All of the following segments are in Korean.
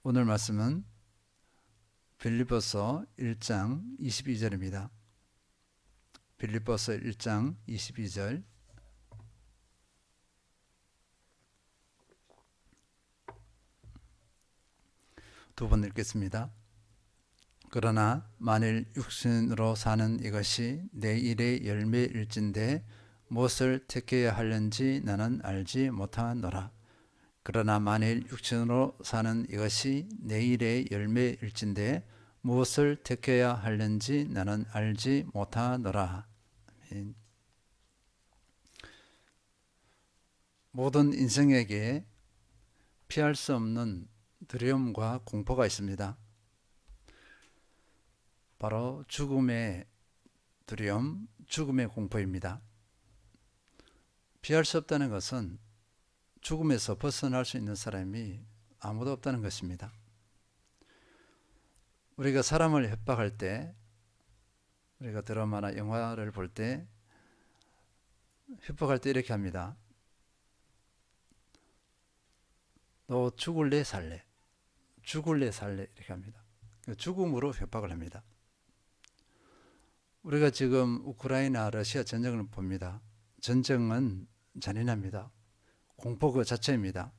오늘 말씀은 빌립보서 1장 22절입니다. 빌립보서 1장 22절 두 번 읽겠습니다. 그러나 만일 육신으로 사는 이것이 내 일의 열매일진데 무엇을 택해야 하는지 나는 알지 못하노라. 그러나 만일 육신으로 사는 이것이 내 일의 열매일진데 무엇을 택해야 하는지 나는 알지 못하노라. 아멘. 모든 인생에게 피할 수 없는 두려움과 공포가 있습니다. 바로 죽음의 두려움, 죽음의 공포입니다. 피할 수 없다는 것은 죽음에서 벗어날 수 있는 사람이 아무도 없다는 것입니다. 우리가 사람을 협박할 때, 우리가 드라마나 영화를 볼 때 협박할 때 이렇게 합니다. 너 죽을래 살래? 죽을래 살래? 이렇게 합니다. 죽음으로 협박을 합니다. 우리가 지금 우크라이나 러시아 전쟁을 봅니다. 전쟁은 잔인합니다. 공포 그 자체입니다.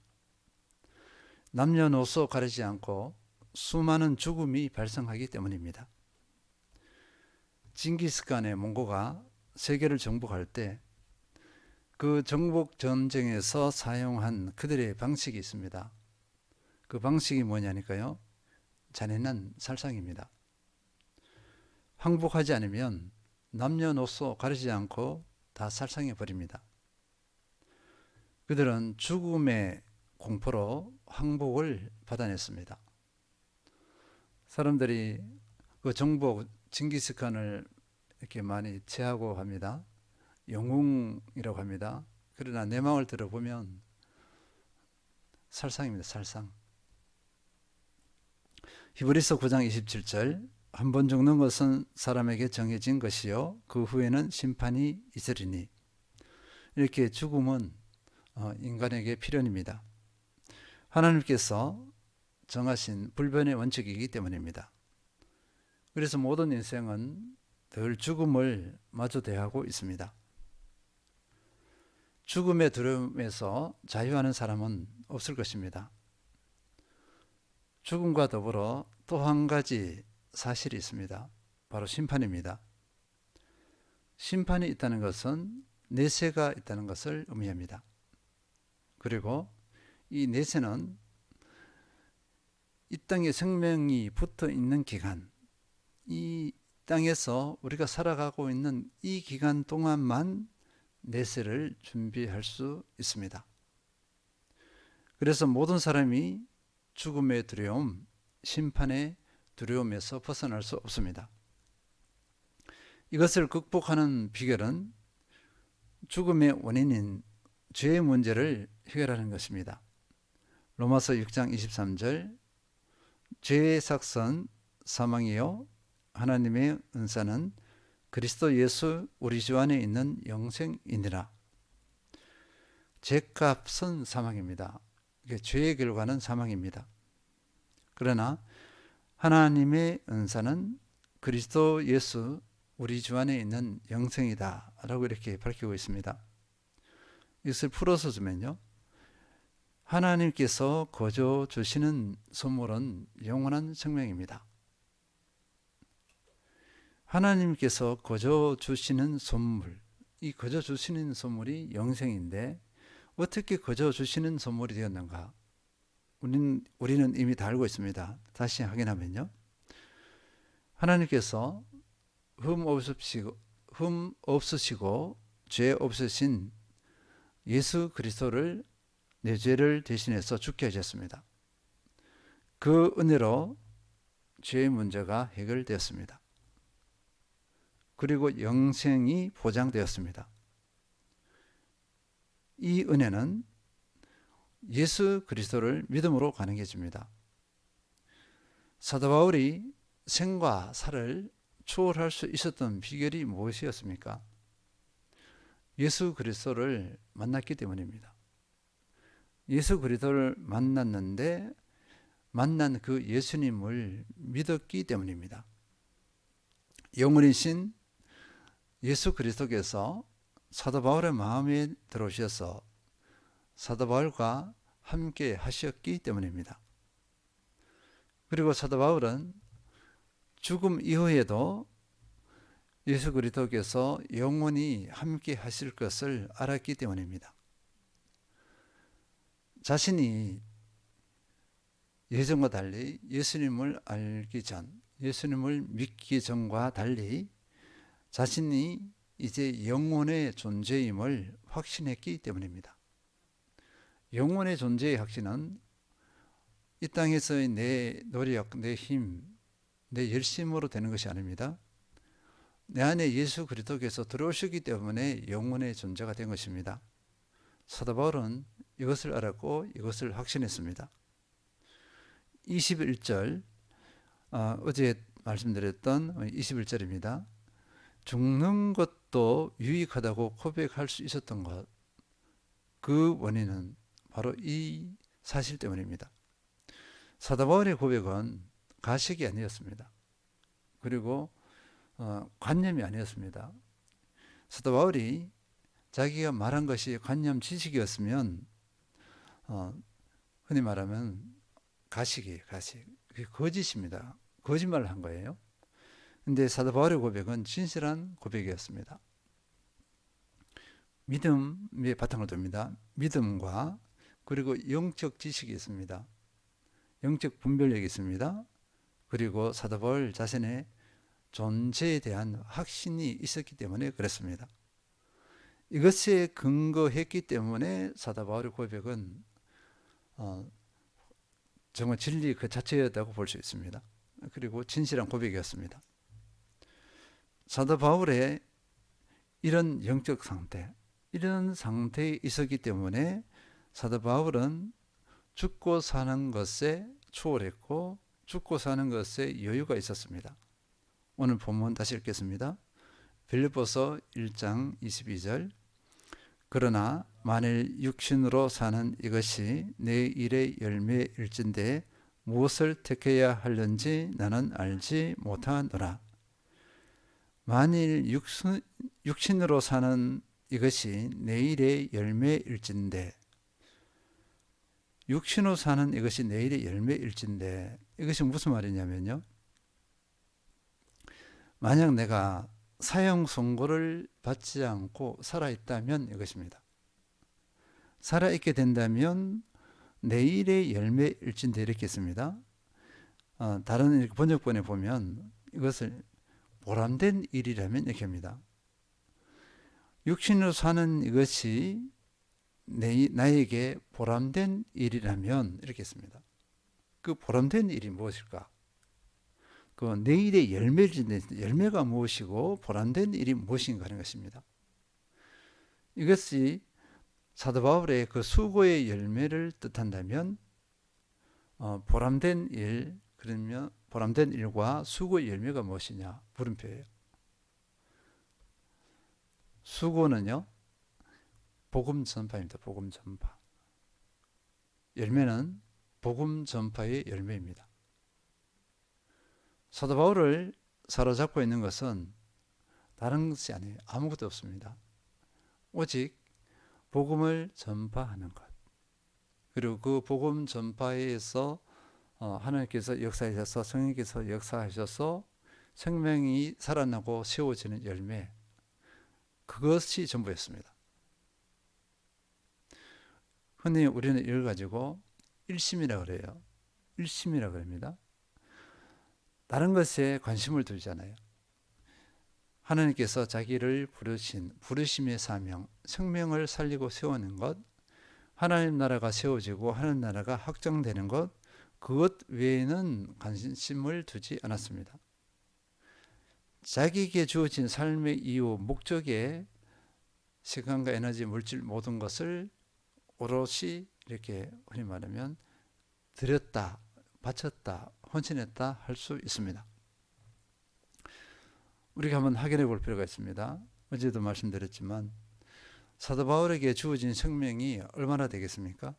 남녀노소 가리지 않고 수많은 죽음이 발생하기 때문입니다. 징기스칸의 몽고가 세계를 정복할 때 그 정복 전쟁에서 사용한 그들의 방식이 있습니다. 그 방식이 뭐냐니까요? 잔인한 살상입니다. 항복하지 않으면 남녀노소 가리지 않고 다 살상해 버립니다. 그들은 죽음의 공포로 항복을 받아냈습니다. 사람들이 그 정복 징기스칸을 이렇게 많이 체하고 합니다. 영웅이라고 합니다. 그러나 내막을 들어보면 살상입니다. 살상. 히브리서 9장 27절 한 번 죽는 것은 사람에게 정해진 것이요 그 후에는 심판이 있으리니. 이렇게 죽음은 인간에게 필연입니다. 하나님께서 정하신 불변의 원칙이기 때문입니다. 그래서 모든 인생은 늘 죽음을 마주 대하고 있습니다. 죽음의 두려움에서 자유하는 사람은 없을 것입니다. 죽음과 더불어 또 한 가지 사실이 있습니다. 바로 심판입니다. 심판이 있다는 것은 내세가 있다는 것을 의미합니다. 그리고 이 내세는 이 땅에 생명이 붙어 있는 기간, 이 땅에서 우리가 살아가고 있는 이 기간 동안만 내세를 준비할 수 있습니다. 그래서 모든 사람이 죽음의 두려움, 심판의 두려움에서 벗어날 수 없습니다. 이것을 극복하는 비결은 죽음의 원인인 죄의 문제를 해결하는 것입니다. 로마서 6장 23절 죄의 삭선 사망이요 하나님의 은사는 그리스도 예수 우리 주 안에 있는 영생이니라. 죄값은 사망입니다. 죄의 결과는 사망입니다. 그러나 하나님의 은사는 그리스도 예수 우리 주 안에 있는 영생이다 라고 이렇게 밝히고 있습니다. 이것을 풀어서 주면요, 하나님께서 거저 주시는 선물은 영원한 생명입니다. 하나님께서 거저 주시는 선물, 이 거저 주시는 선물이 영생인데 어떻게 거저 주시는 선물이 되었는가? 우리는 이미 다 알고 있습니다. 다시 확인하면요, 하나님께서 흠 없으시고 죄 없으신 예수 그리스도를 내 죄를 대신해서 죽게 하셨습니다. 그 은혜로 죄의 문제가 해결되었습니다. 그리고 영생이 보장되었습니다. 이 은혜는 예수 그리스도를 믿음으로 가는 게 줍니다. 사도 바울이 생과 사를 초월할 수 있었던 비결이 무엇이었습니까? 예수 그리스도를 만났기 때문입니다. 예수 그리스도를 만났는데 만난 그 예수님을 믿었기 때문입니다. 영원이신 예수 그리스도께서 사도 바울의 마음에 들어오셔서 사도 바울과 함께 하셨기 때문입니다. 그리고 사도 바울은 죽음 이후에도 예수 그리스도께서 영원히 함께 하실 것을 알았기 때문입니다. 자신이 예전과 달리 예수님을 알기 전, 예수님을 믿기 전과 달리 자신이 이제 영혼의 존재임을 확신했기 때문입니다. 영혼의 존재의 확신은 이 땅에서의 내 노력, 내 힘, 내 열심으로 되는 것이 아닙니다. 내 안에 예수 그리스도께서 들어오셨기 때문에 영혼의 존재가 된 것입니다. 사도 바울은 이것을 알았고 이것을 확신했습니다. 21절, 어제 말씀드렸던 21절입니다. 죽는 것도 유익하다고 고백할 수 있었던 것, 그 원인은 바로 이 사실 때문입니다. 사도 바울의 고백은 가식이 아니었습니다. 그리고 관념이 아니었습니다. 사도 바울이 자기가 말한 것이 관념 지식이었으면 흔히 말하면 가식이에요. 가식. 그게 거짓입니다. 거짓말을 한 거예요. 근데 사도 바울의 고백은 진실한 고백이었습니다. 믿음의 바탕을 둡니다. 믿음과 그리고 영적 지식이 있습니다. 영적 분별력이 있습니다. 그리고 사도 바울 자신의 존재에 대한 확신이 있었기 때문에 그렇습니다. 이것에 근거했기 때문에 사도 바울의 고백은 정말 진리 그 자체였다고 볼 수 있습니다. 그리고 진실한 고백이었습니다. 사도 바울의 이런 영적 상태, 이런 상태에 있었기 때문에 사도 바울은 죽고 사는 것에 초월했고 죽고 사는 것에 여유가 있었습니다. 오늘 본문 다시 읽겠습니다. 빌립보서 1장 22절. 그러나 만일 육신으로 사는 이것이 내 일의 열매일진데 무엇을 택해야 하는지 나는 알지 못하노라. 만일 육신으로 사는 이것이 내 일의 열매일진데, 육신으로 사는 이것이 내 일의 열매일진데, 이것이 무슨 말이냐면요, 만약 내가 사형 선고를 받지 않고 살아있다면 이것입니다. 살아있게 된다면 내일의 열매일진데 이렇게 했습니다. 다른 번역본에 보면 이것을 보람된 일이라면 이렇게 합니다. 육신으로 사는 이것이 나에게 보람된 일이라면 이렇게 했습니다. 그 보람된 일이 무엇일까? 그 내일의 열매일진데 열매가 무엇이고 보람된 일이 무엇인가 하는 것입니다. 이것이 사도 바울의 그 수고의 열매를 뜻한다면 보람된 일, 그러면 보람된 일과 수고의 열매가 무엇이냐? 물음표예요. 수고는요, 복음 전파입니다. 복음 전파. 열매는 복음 전파의 열매입니다. 사도 바울을 사로잡고 있는 것은 다른 것이 아니에요. 아무것도 없습니다. 오직 복음을 전파하는 것. 그리고 그 복음 전파에서 하나님께서 역사하셔서 성령께서 역사하셔서 생명이 살아나고 세워지는 열매, 그것이 전부였습니다. 흔히 우리는 이걸 가지고 일심이라고 그래요. 일심이라고 합니다. 다른 것에 관심을 두잖아요. 하나님께서 자기를 부르신 부르심의 사명, 생명을 살리고 세우는 것, 하나님 나라가 세워지고 하나님 나라가 확정되는 것, 그것 외에는 관심을 두지 않았습니다. 자기에게 주어진 삶의 이유, 목적에 시간과 에너지, 물질 모든 것을 오롯이 이렇게 흔히 말하면 드렸다, 바쳤다, 헌신했다 할 수 있습니다. 우리가 한번 확인해 볼 필요가 있습니다. 어제도 말씀드렸지만 사도 바울에게 주어진 생명이 얼마나 되겠습니까?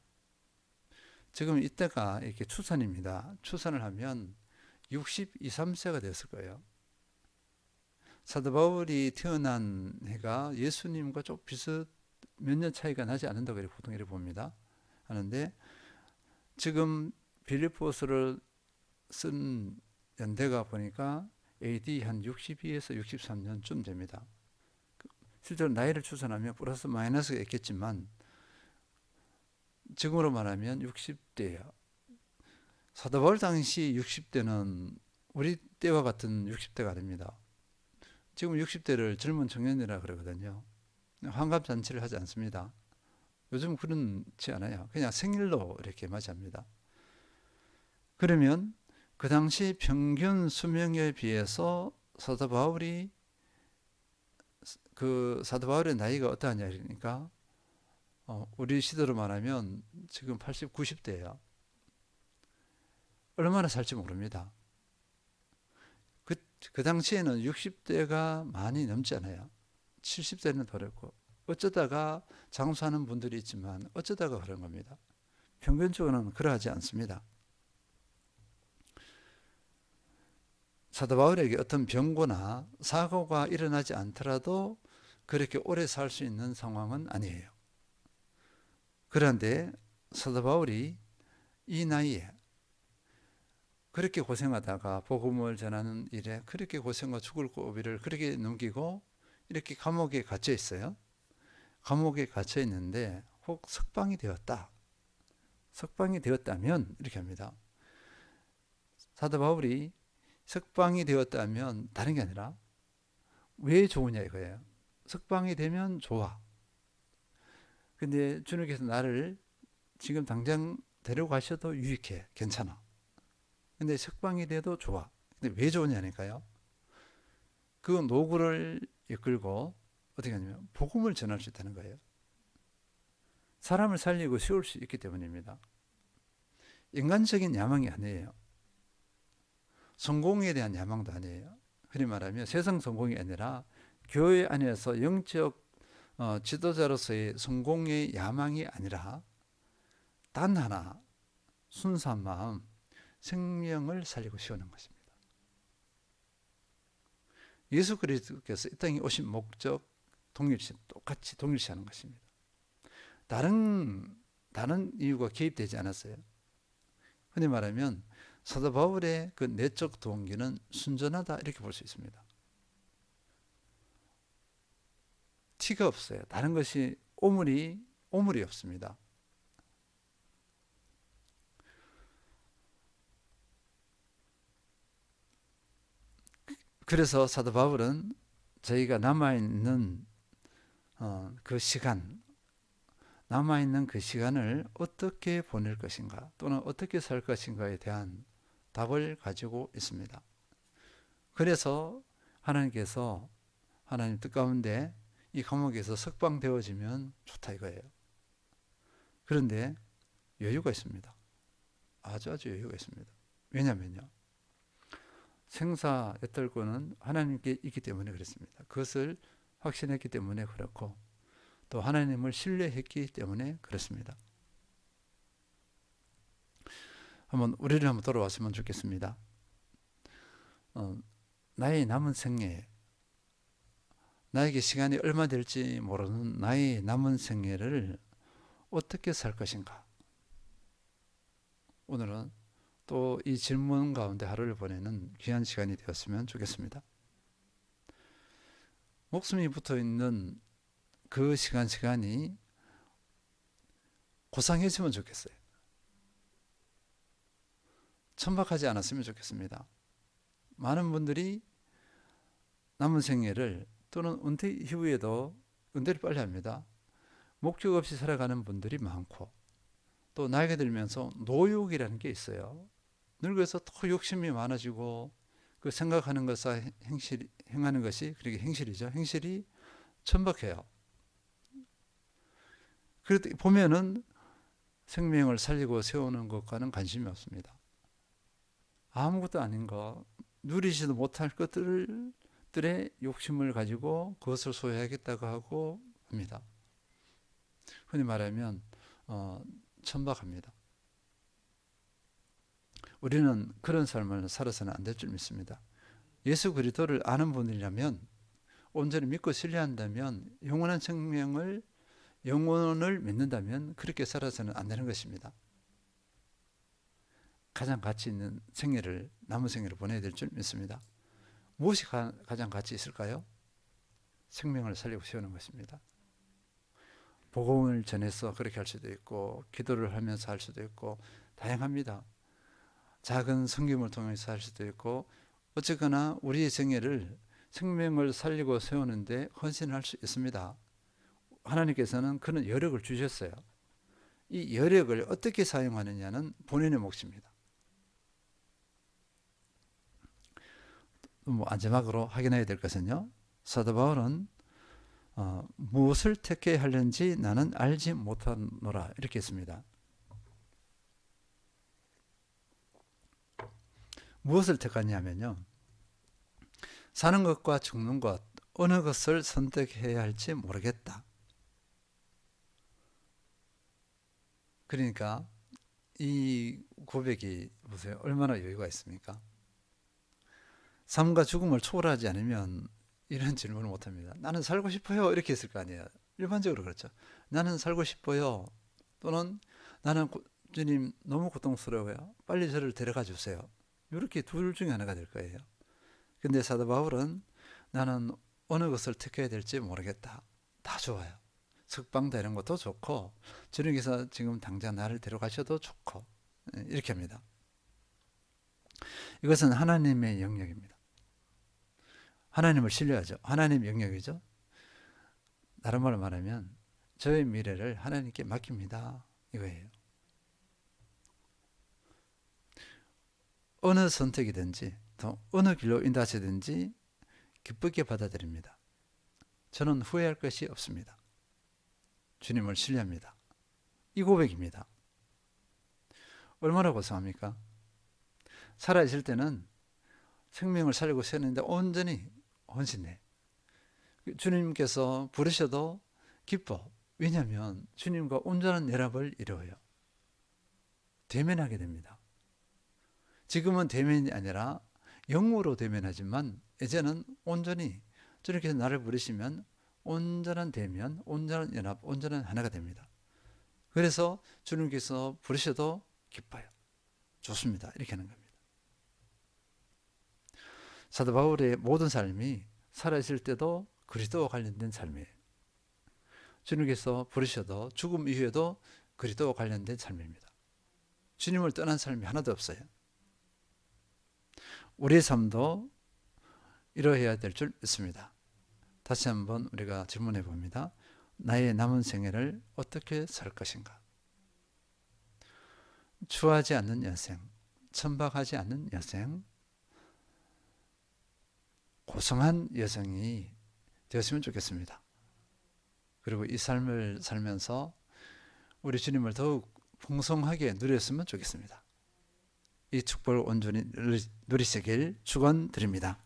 지금 이때가 이렇게 추선입니다. 추선을 하면 62, 3세가 됐을 거예요. 사도 바울이 태어난 해가 예수님과 좀 몇 년 차이가 나지 않는다고 보통 이렇게 봅니다. 하는데 지금 빌립보서를 쓴 연대가 보니까 AD 한 62에서 63년쯤 됩니다. 실제로 나이를 추산하면 플러스 마이너스가 있겠지만 지금으로 말하면 60대예요. 사도 바울 당시 60대는 우리 때와 같은 60대가 아닙니다. 지금 60대를 젊은 청년이라 그러거든요. 환갑잔치를 하지 않습니다. 요즘 그렇지 않아요. 그냥 생일로 이렇게 맞이합니다. 그러면 그 당시 평균 수명에 비해서 사도 바울의 나이가 어떠하냐 그러니까 우리 시대로 말하면 지금 80, 90대예요. 얼마나 살지 모릅니다. 그 당시에는 60대가 많이 넘지 않아요. 70대는 더랬고 어쩌다가 장수하는 분들이 있지만 어쩌다가 그런 겁니다. 평균적으로는 그러하지 않습니다. 사도 바울에게 어떤 병고나 사고가 일어나지 않더라도 그렇게 오래 살 수 있는 상황은 아니에요. 그런데 사도 바울이 이 나이에 그렇게 고생하다가 복음을 전하는 일에 그렇게 고생과 죽을 고비를 그렇게 넘기고 이렇게 감옥에 갇혀 있어요. 감옥에 갇혀 있는데 혹 석방이 되었다. 석방이 되었다면 이렇게 합니다. 사도 바울이 석방이 되었다면 다른 게 아니라 왜 좋으냐 이거예요. 석방이 되면 좋아. 근데 주님께서 나를 지금 당장 데려가셔도 유익해. 괜찮아. 근데 석방이 돼도 좋아. 근데 왜 좋으냐니까요. 그 노구를 이끌고 어떻게 하냐면 복음을 전할 수 있다는 거예요. 사람을 살리고 세울 수 있기 때문입니다. 인간적인 야망이 아니에요. 성공에 대한 야망도 아니에요. 흔히 말하면 세상 성공이 아니라 교회 안에서 영적 지도자로서의 성공의 야망이 아니라 단 하나 순수한 마음 생명을 살리고 세우는 것입니다. 예수 그리스도께서 이 땅에 오신 목적 똑같이 동일시하는 것입니다. 다른 이유가 개입되지 않았어요. 흔히 말하면 사도 바울의 그 내적 동기는 순전하다 이렇게 볼 수 있습니다. 티가 없어요. 다른 것이 오물이 없습니다. 그래서 사도 바울은 저희가 남아있는 그 시간을 어떻게 보낼 것인가 또는 어떻게 살 것인가에 대한 답을 가지고 있습니다. 그래서 하나님께서 하나님 뜻 가운데 이 감옥에서 석방되어지면 좋다 이거예요. 그런데 여유가 있습니다. 아주 여유가 있습니다. 왜냐면요. 생사 여떨권은 하나님께 있기 때문에 그렇습니다. 그것을 확신했기 때문에 그렇고 또 하나님을 신뢰했기 때문에 그렇습니다. 우리를 한번 돌아왔으면 좋겠습니다. 나의 남은 생애, 나에게 시간이 얼마 될지 모르는 나의 남은 생애를 어떻게 살 것인가? 오늘은 또 이 질문 가운데 하루를 보내는 귀한 시간이 되었으면 좋겠습니다. 목숨이 붙어 있는 그 시간이 고상해지면 좋겠어요. 천박하지 않았으면 좋겠습니다. 많은 분들이 남은 생애를 또는 은퇴 이후에도 은퇴를 빨리 합니다. 목적 없이 살아가는 분들이 많고 또 나이가 들면서 노욕이라는 게 있어요. 늙어서 더 욕심이 많아지고 그 생각하는 것과 행하는 것이 그렇게 행실이죠. 행실이 천박해요. 그래도 보면은 생명을 살리고 세우는 것과는 관심이 없습니다. 아무것도 아닌 거, 누리지도 못할 것들의 욕심을 가지고 그것을 소유하겠다고 하고 합니다. 흔히 말하면 천박합니다. 우리는 그런 삶을 살아서는 안 될 줄 믿습니다. 예수 그리스도를 아는 분이라면, 온전히 믿고 신뢰한다면, 영원한 생명을, 영혼을 믿는다면 그렇게 살아서는 안 되는 것입니다. 가장 가치 있는 생애를, 남은 생애를 보내야 될 줄 믿습니다. 무엇이 가장 가치 있을까요? 생명을 살리고 세우는 것입니다. 복음을 전해서 그렇게 할 수도 있고, 기도를 하면서 할 수도 있고, 다양합니다. 작은 섬김을 통해서 할 수도 있고, 어쨌거나 우리의 생애를, 생명을 살리고 세우는데 헌신할 수 있습니다. 하나님께서는 그런 여력을 주셨어요. 이 여력을 어떻게 사용하느냐는 본인의 몫입니다. 마지막으로 확인해야 될 것은요, 사도 바울은 무엇을 택해야 하는지 나는 알지 못하노라 이렇게 했습니다. 무엇을 택하냐면요, 사는 것과 죽는 것 어느 것을 선택해야 할지 모르겠다. 그러니까 이 고백이 보세요, 얼마나 여유가 있습니까? 삶과 죽음을 초월하지 않으면 이런 질문을 못합니다. 나는 살고 싶어요 이렇게 했을 거 아니에요. 일반적으로 그렇죠. 나는 살고 싶어요, 또는 나는 주님 너무 고통스러워요, 빨리 저를 데려가 주세요. 이렇게 둘 중에 하나가 될 거예요. 근데 사도 바울은 나는 어느 것을 택해야 될지 모르겠다. 다 좋아요. 석방 되는 것도 좋고, 주님께서 지금 당장 나를 데려가셔도 좋고, 이렇게 합니다. 이것은 하나님의 영역입니다. 하나님을 신뢰하죠. 하나님 영역이죠. 다른 말로 말하면 저의 미래를 하나님께 맡깁니다, 이거예요. 어느 선택이든지 또 어느 길로 인도하시든지 기쁘게 받아들입니다. 저는 후회할 것이 없습니다. 주님을 신뢰합니다. 이 고백입니다. 얼마나 고상합니까? 살아있을 때는 생명을 살리고 세우는데 온전히 헌신해. 주님께서 부르셔도 기뻐. 왜냐하면 주님과 온전한 연합을 이루어요. 대면하게 됩니다. 지금은 대면이 아니라 영으로 대면하지만, 이제는 온전히 주님께서 나를 부르시면 온전한 대면, 온전한 연합, 온전한 하나가 됩니다. 그래서 주님께서 부르셔도 기뻐요. 좋습니다. 이렇게 하는 겁니다. 사도 바울의 모든 삶이 살아있을 때도 그리스도와 관련된 삶이에요. 주님께서 부르셔도 죽음 이후에도 그리스도와 관련된 삶입니다. 주님을 떠난 삶이 하나도 없어요. 우리의 삶도 이러해야 될 줄 믿습니다. 다시 한번 우리가 질문해 봅니다. 나의 남은 생애를 어떻게 살 것인가? 추하지 않는 여생, 천박하지 않는 여생, 고성한 여성이 되었으면 좋겠습니다. 그리고 이 삶을 살면서 우리 주님을 더욱 풍성하게 누렸으면 좋겠습니다. 이 축복을 온전히 누리시길 축원드립니다.